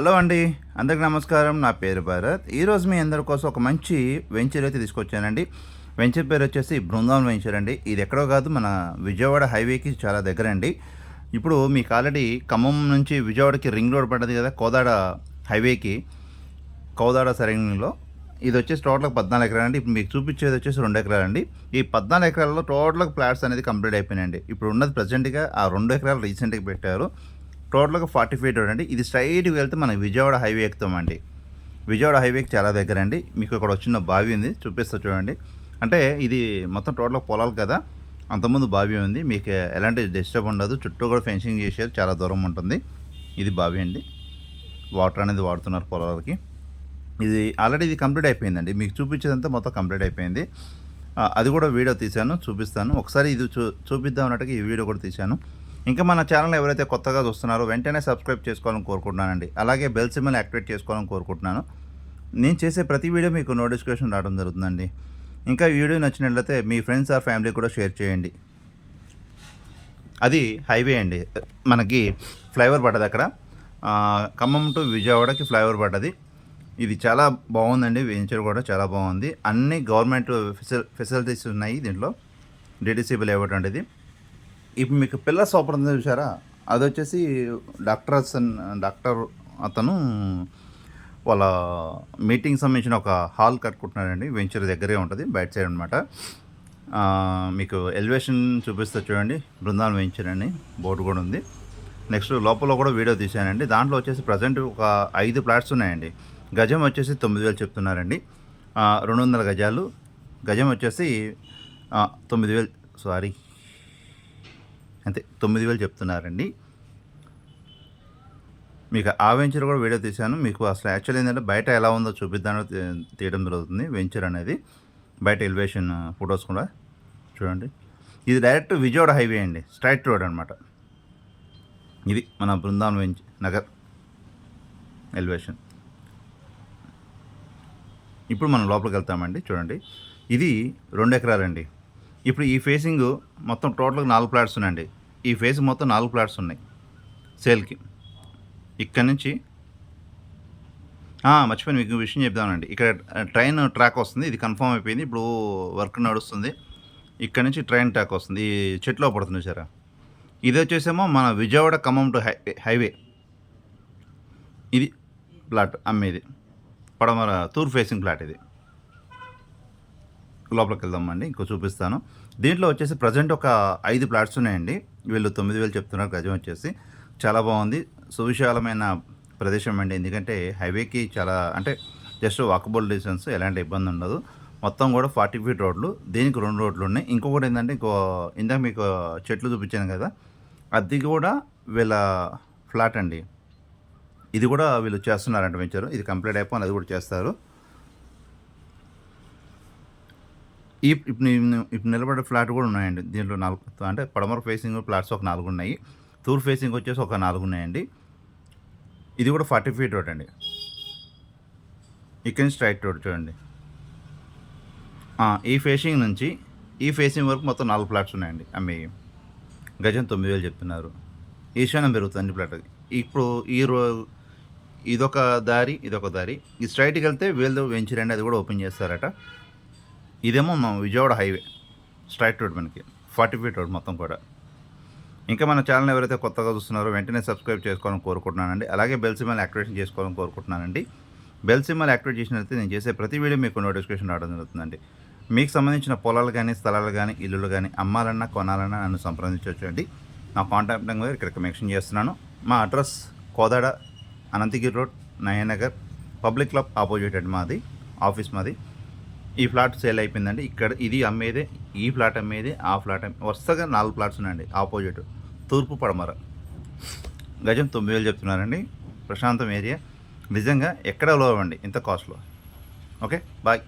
Hello అండి, అందరికి నమస్కారం. నా పేరు భరత్. ఈరోజు మీ అందరి కోసం ఒక మంచి వెంచర్ అయితే తీసుకొచ్చానండి. వెంచర్ పేరు వచ్చేసి బృందావన్ వెంచర్ అండి. ఇది ఎక్కడో కాదు, మన విజయవాడ హైవేకి చాలా దగ్గర అండి. ఇప్పుడు మీకు ఆల్రెడీ ఖమ్మం నుంచి విజయవాడకి రింగ్ రోడ్ పడ్డది కదా, కోదాడ హైవేకి, కోదాడ సరౌండింగ్లో. ఇది వచ్చేసి టోటల్గా 14 ఎకరాలు అండి. ఇప్పుడు మీకు చూపించేది వచ్చేసి 2 ఎకరాలు అండి. ఈ 14 ఎకరాల్లో టోటల్గా ఫ్లాట్స్ అనేది కంప్లీట్ అయిపోయినాయండి. ఇప్పుడు ఉన్నది ప్రజెంట్గా ఆ 2 ఎకరాలు రీసెంట్గా పెట్టారు. టోటల్గా 40 ఫీట్ రోడ్ అండి. ఇది స్ట్రైట్గా వెళ్తే మనం విజయవాడ హైవే ఎక్కుతామండి. విజయవాడ హైవేకి చాలా దగ్గర అండి. మీకు ఇక్కడ వచ్చిన బావి ఉంది, చూపిస్తా చూడండి. అంటే ఇది మొత్తం టోటల్గా పొలాలు కదా, అంతకుముందు బావి ఉంది. మీకు ఎలాంటి డిస్టర్బ్ ఉండదు. చుట్టూ కూడా ఫెన్సింగ్ చేసేది, చాలా దూరం ఉంటుంది. ఇది బావి అండి. వాటర్ అనేది వాడుతున్నారు పొలాలకి. ఇది ఆల్రెడీ ఇది కంప్లీట్ అయిపోయిందండి. మీకు చూపించేదంతా మొత్తం కంప్లీట్ అయిపోయింది. అది కూడా వీడియో తీశాను, చూపిస్తాను. ఒకసారి ఇది చూపిద్దాం అన్నట్టుగా ఈ వీడియో కూడా తీశాను. ఇంకా మన ఛానల్ ఎవరైతే కొత్తగా చూస్తున్నారో వెంటనే సబ్స్క్రైబ్ చేసుకోవాలని కోరుకుంటున్నానండి. అలాగే బెల్ సింబల్ యాక్టివేట్ చేసుకోవాలని కోరుకుంటున్నాను. నేను చేసే ప్రతి వీడియో మీకు నోటిఫికేషన్ రావడం జరుగుతుందండి. ఇంకా ఈ వీడియో నచ్చినట్లయితే మీ ఫ్రెండ్స్ ఆర్ ఫ్యామిలీ కూడా షేర్ చేయండి. అది హైవే అండి. మనకి ఫ్లైఓవర్ పడ్డది అక్కడ, ఖమ్మం టు విజయవాడకి ఫ్లైఓవర్ పడ్డది. ఇది చాలా బాగుందండి. వెంచర్ కూడా చాలా బాగుంది. అన్ని గవర్నమెంట్ ఫెసిలిటీస్ ఉన్నాయి దీంట్లో. డిటిసిబి లేఅవుట్ అంటే ఇప్పుడు మీకు పిల్లర్ సూపర్ ఉంది చూసారా, అది వచ్చేసి డాక్టర్ అతను వాళ్ళ మీటింగ్ సంబంధించిన ఒక హాల్ కట్టుకుంటున్నారండి. వెంచర్ దగ్గరే ఉంటుంది, బయట సైడ్ అనమాట. మీకు ఎలివేషన్ చూపిస్తే చూడండి. బృందావన్ వెంచర్ అని బోర్డు కూడా ఉంది. నెక్స్ట్ లోపల కూడా వీడియో తీశానండి. దాంట్లో వచ్చేసి ప్రజెంట్ ఒక 5 ఫ్లాట్స్ ఉన్నాయండి. గజం వచ్చేసి 9,000 చెప్తున్నారండి. 200 గజాలు. గజం వచ్చేసి 9,000 సారీ అంతే 9,000 చెప్తున్నారండి. మీకు ఆ వెంచర్ కూడా వీడియో తీశాను. మీకు అసలు యాక్చువల్ ఏంటంటే బయట ఎలా ఉందో చూపిద్దామని తీయడం జరుగుతుంది. వెంచర్ అనేది బయట ఎలివేషన్ ఫొటోస్ కూడా చూడండి. ఇది డైరెక్ట్ విజయవాడ హైవే అండి, స్ట్రైట్ రోడ్ అనమాట. ఇది మన బృందావన్ నగర్ ఎలివేషన్. ఇప్పుడు మనం లోపలికి వెళ్తామండి. చూడండి, ఇది 2 ఎకరాలండి. ఇప్పుడు ఈ ఫేసింగ్ మొత్తం టోటల్గా 4 ఫ్లాట్స్ ఉన్నాయండి. ఈ ఫేసింగ్ మొత్తం 4 ఫ్లాట్స్ ఉన్నాయి సేల్కి. ఇక్కడ నుంచి మర్చిపోయి మీకు విషయం చెప్దామండి. ఇక్కడ ట్రైన్ ట్రాక్ వస్తుంది, ఇది కన్ఫర్మ్ అయిపోయింది. ఇప్పుడు వర్క్ నడుస్తుంది. ఇక్కడ నుంచి ట్రైన్ ట్రాక్ వస్తుంది, ఈ చెట్లో పడుతుంది సార్. ఇది వచ్చేసేమో మన విజయవాడ ఖమ్మం టు హైవే. ఇది ప్లాట్ అమ్మేది, పడమర తూర్పు ఫేసింగ్ ప్లాట్. ఇది లోపలికి వెళ్దామండి, ఇంకో చూపిస్తాను. దీంట్లో వచ్చేసి ప్రజెంట్ ఒక 5 ఫ్లాట్స్ ఉన్నాయండి. వీళ్ళు 9,000 చెప్తున్నారు. గజం వచ్చేసి చాలా బాగుంది. సువిశాలమైన ప్రదేశం అండి. ఎందుకంటే హైవేకి చాలా అంటే జస్ట్ వాకబుల్ డిస్టెన్స్, ఎలాంటి ఇబ్బంది ఉండదు. మొత్తం కూడా 40 ఫీట్ రోడ్లు. దీనికి 2 రోడ్లు ఉన్నాయి. ఇంకొకటి ఏంటంటే ఇందాక మీకు చెట్లు చూపించాను కదా, అది కూడా వీళ్ళ ఫ్లాట్ అండి. ఇది కూడా వీళ్ళు చేస్తున్నారంట వెంచరు. ఇది కంప్లీట్ అయిపోయి అది కూడా చేస్తారు. ఇప్పుడు నిలబడే ఫ్లాట్ కూడా ఉన్నాయండి. దీంట్లో 4 అంటే పడమర ఫేసింగ్ ఫ్లాట్స్ ఒక 4 ఉన్నాయి. తూర్పు ఫేసింగ్ వచ్చేసి ఒక 4 ఉన్నాయండి. ఇది కూడా 40 ఫీట్ రోడ్ అండి. ఇక్కడి నుంచి స్ట్రైట్ రోడ్ చూడండి. ఈ ఫేసింగ్ నుంచి ఈ ఫేసింగ్ వరకు మొత్తం 4 ఫ్లాట్స్ ఉన్నాయండి. అమ్మి గజం 9,000 చెప్తున్నారు. ఈశాన్యం పెరుగుతుంది ఫ్లాట్. ఇప్పుడు ఇదొక దారి, ఇదొక దారి. ఈ స్ట్రైట్కి వెళ్తే వీళ్ళు వెంచర్ అండి, అది కూడా ఓపెన్ చేస్తారట. ఇదేమో మన విజయవాడ హైవే స్ట్రైట్ రోడ్, మనకి 40 ఫీట్ రోడ్ మొత్తం కూడా. ఇంకా మన ఛానల్ ఎవరైతే కొత్తగా చూస్తున్నారో వెంటనే సబ్స్క్రైబ్ చేసుకోవాలని కోరుకుంటున్నానండి. అలాగే బెల్ సింబల్ యాక్టివేషన్ చేసుకోవాలని కోరుకుంటున్నానండి. బెల్ సింబల్ యాక్టివేట్ చేసినట్లయితే నేను చేసే ప్రతి వీడియో మీకు నోటిఫికేషన్ రావడం జరుగుతుందండి. మీకు సంబంధించిన పొలాలు కానీ, స్థలాలు కానీ, ఇల్లులు కానీ అమ్మాలన్నా కొనాలన్నా నన్ను సంప్రదించవచ్చు అండి. నా కాంటాక్ట్ నెంబర్ ఇక్కడ మెన్షన్ చేస్తున్నాను. మా address Kodad, Anantagiri road, Nayanagar, public club opposite అండి మాది ఆఫీస్. మాది ఈ ఫ్లాట్ సేల్ అయిపోయిందండి. ఇక్కడ ఇది అమ్మేదే, ఈ ఫ్లాట్ అమ్మేదే, ఆ ఫ్లాట్ వరుసగా 4 ఫ్లాట్స్ ఉన్నాయండి. ఆపోజిట్ తూర్పు పడమర. గజం 9,000 చెప్తున్నారండి. ప్రశాంతం ఏరియా. నిజంగా ఎక్కడ లో అవ్వండి ఇంత కాస్ట్లో. Okay, bye.